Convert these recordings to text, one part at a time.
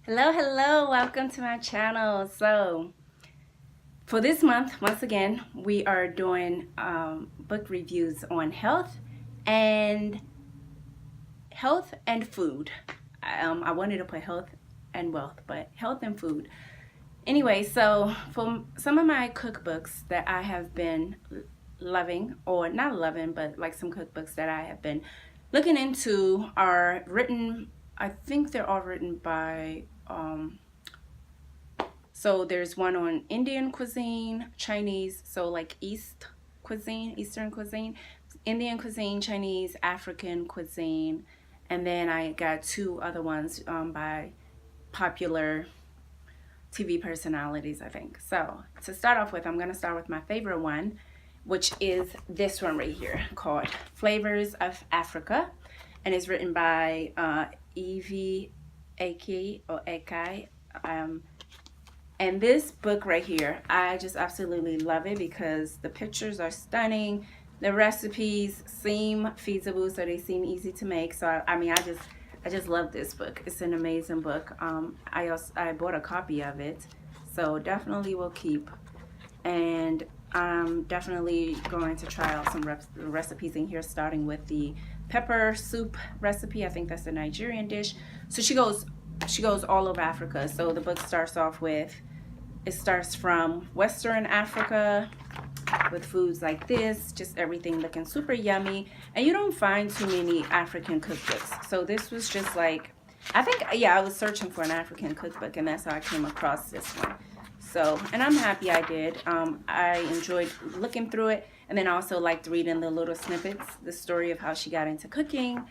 Hello, welcome to my channel. So for this month, once again, we are doing book reviews on and health and food. I wanted to put health and wealth, but health and food. Anyway, so for some of my cookbooks that I have been loving, or not loving, but like some cookbooks that I have been looking into are written, I think they're all written by so there's one on Indian cuisine, Chinese, so like Eastern cuisine, Indian cuisine, Chinese, African cuisine, and then I got two other ones by popular TV personalities, I think. So to start off with, I'm gonna start with my favorite one, which is this one right here called Flavors of Africa, and it's written by Evie Aki or Ekai. And this book right here, I just absolutely love it because the pictures are stunning. The recipes seem feasible, so they seem easy to make. So I just love this book. It's an amazing book. I bought a copy of it, so definitely will keep. And I'm definitely going to try out some recipes in here, starting with the pepper soup recipe. I think that's a Nigerian dish. So she goes all over Africa. So the book starts off with, it starts from Western Africa with foods like this, just everything looking super yummy. And you don't find too many African cookbooks. So this was just like, I was searching for an African cookbook, and that's how I came across this one. So, and I'm happy I did. I enjoyed looking through it, and then I also liked reading the little snippets, the story of how she got into cooking,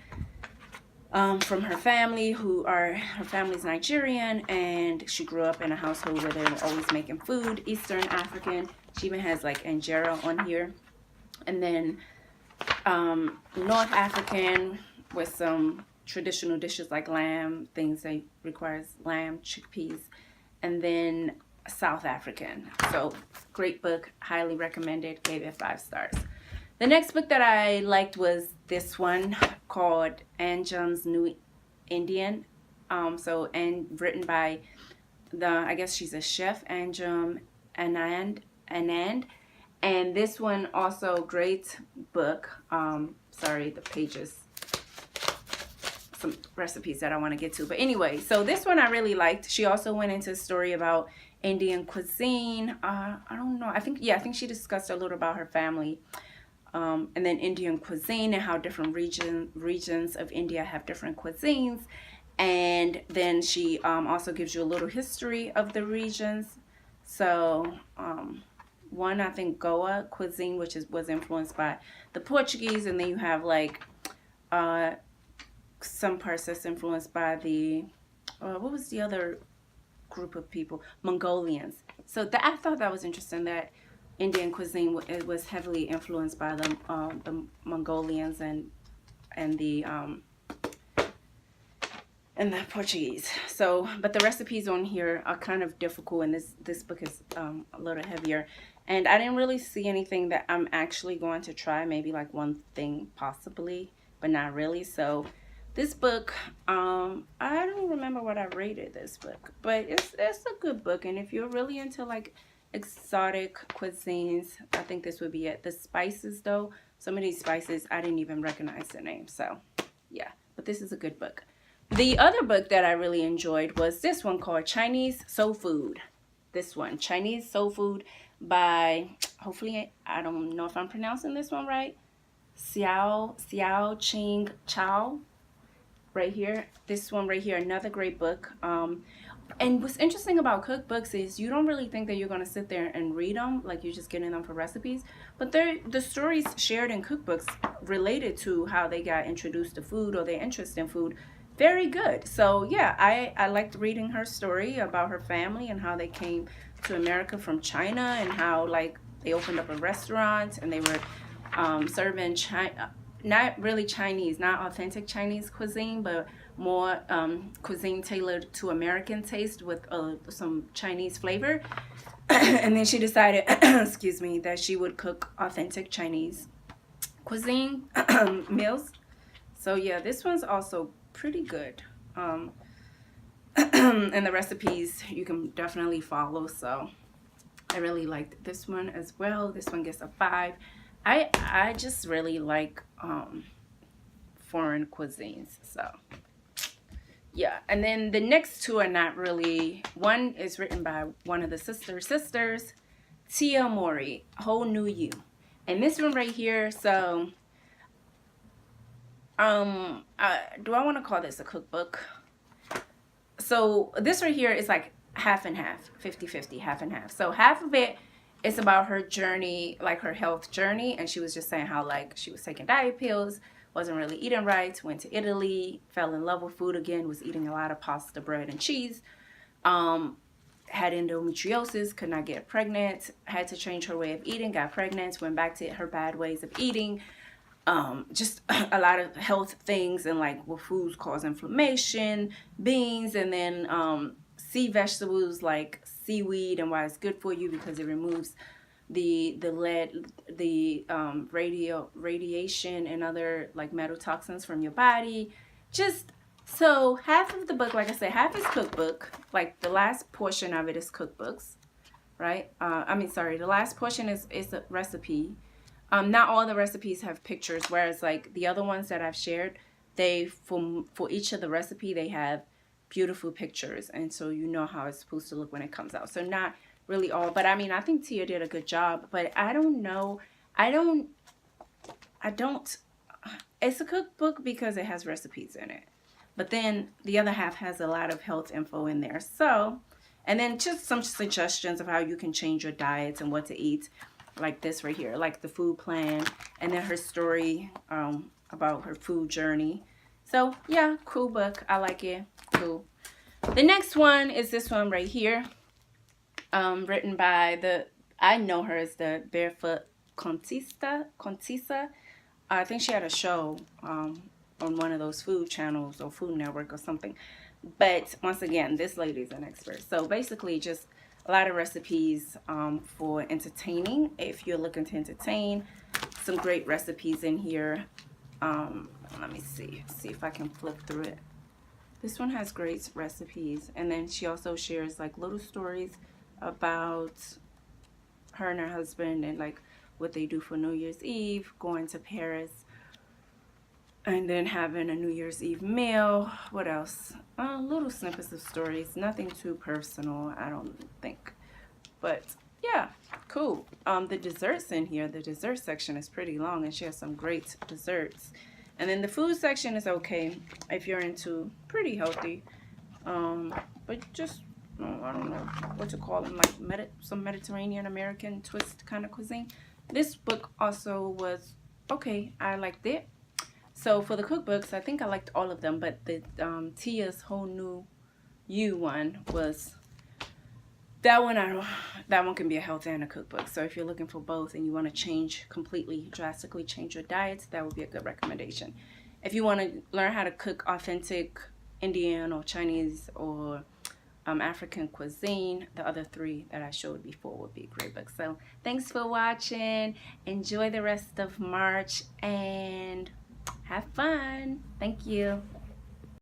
from her family, her family's Nigerian, and she grew up in a household where they were always making food, Eastern African. She even has like injera on here. And then North African with some traditional dishes like lamb, things that requires lamb, chickpeas. And then South African. So great book, highly recommended, gave it 5 stars. The next book that I liked was this one called Anjum's New Indian. And written by I guess she's a chef, Anjum Anand. And this one also great book. Sorry, the pages, some recipes that I want to get to. But anyway, so this one I really liked. She also went into a story about Indian cuisine. I don't know. I think she discussed a little about her family. And then Indian cuisine and how different regions of India have different cuisines. And then she also gives you a little history of the regions. So one, I think Goa cuisine, which was influenced by the Portuguese, and then you have like some parts that's influenced by the what was the other group of people? Mongolians. So I thought that was interesting that Indian cuisine was heavily influenced by the Mongolians and the Portuguese. So, but the recipes on here are kind of difficult, and this book is a little heavier. And I didn't really see anything that I'm actually going to try. Maybe like one thing possibly, but not really. So this book, I don't remember what I rated this book, but it's a good book. And if you're really into like exotic cuisines, I think this would be it. The spices though, some of these spices I didn't even recognize the name. So yeah, but this is a good book. The other book that I really enjoyed was this one called Chinese Soul Food. This one, Chinese Soul Food by, hopefully I don't know if I'm pronouncing this one right, Hsiao-Ching Chou. Right here, this one right here, another great book. And what's interesting about cookbooks is you don't really think that you're going to sit there and read them, like you're just getting them for recipes. But the stories shared in cookbooks related to how they got introduced to food or their interest in food, very good. So yeah, I liked reading her story about her family and how they came to America from China, and how like they opened up a restaurant and they were serving not really Chinese, not authentic Chinese cuisine, but more cuisine tailored to American taste with some Chinese flavor. And then she decided, excuse me, that she would cook authentic Chinese cuisine meals. So yeah, this one's also pretty good. and the recipes you can definitely follow. So I really liked this one as well. This one gets a 5. I just really like foreign cuisines. So yeah, and then the next two are not really. One is written by one of the sisters, Mowry, Whole New You. And this one right here, so do I want to call this a cookbook? So this right here is like half and half, 50-50, half and half. So half of it is about her journey, like her health journey, and she was just saying how like she was taking diet pills, wasn't really eating right, went to Italy, fell in love with food again, was eating a lot of pasta, bread, and cheese, had endometriosis, could not get pregnant, had to change her way of eating, got pregnant, went back to her bad ways of eating, just a lot of health things, and like what foods cause inflammation, beans, and then sea vegetables like seaweed, and why it's good for you because it removes the lead, the radiation and other like metal toxins from your body. Just so half of the book, like I said, half is cookbook, like the last portion of it is cookbooks, right? The last portion is a recipe. Not all the recipes have pictures, whereas like the other ones that I've shared, they for each of the recipe they have beautiful pictures, and so you know how it's supposed to look when it comes out. So not really all, but I mean I think Tia did a good job. But I don't know, I don't. It's a cookbook because it has recipes in it, but then the other half has a lot of health info in there. So, and then just some suggestions of how you can change your diets and what to eat. Like this right here, like the food plan, and then her story about her food journey. So yeah, cool book. I like it. Cool. The next one is this one right here, written by I know her as the Barefoot Contessa. I think she had a show on one of those food channels or Food Network or something. But once again, this lady's an expert. So basically just a lot of recipes for entertaining. If you're looking to entertain, some great recipes in here. Let me see if I can flip through it. This one has great recipes, and then she also shares like little stories about her and her husband and like what they do for New Year's Eve, going to Paris, and then having a New Year's Eve meal. What else? Little snippets of stories. Nothing too personal, I don't think. But yeah, cool. The desserts in here, the dessert section is pretty long, and she has some great desserts. And then the food section is okay if you're into pretty healthy. But just, I don't know what to call them, like some Mediterranean American twist kind of cuisine. This book also was okay. I liked it. So for the cookbooks, I think I liked all of them, but the Tia's Whole New You one was that one can be a health and a cookbook. So if you're looking for both and you want to drastically change your diets, that would be a good recommendation. If you want to learn how to cook authentic Indian or Chinese or African cuisine, the other 3 that I showed before would be a great book. So thanks for watching. Enjoy the rest of March and have fun. Thank you.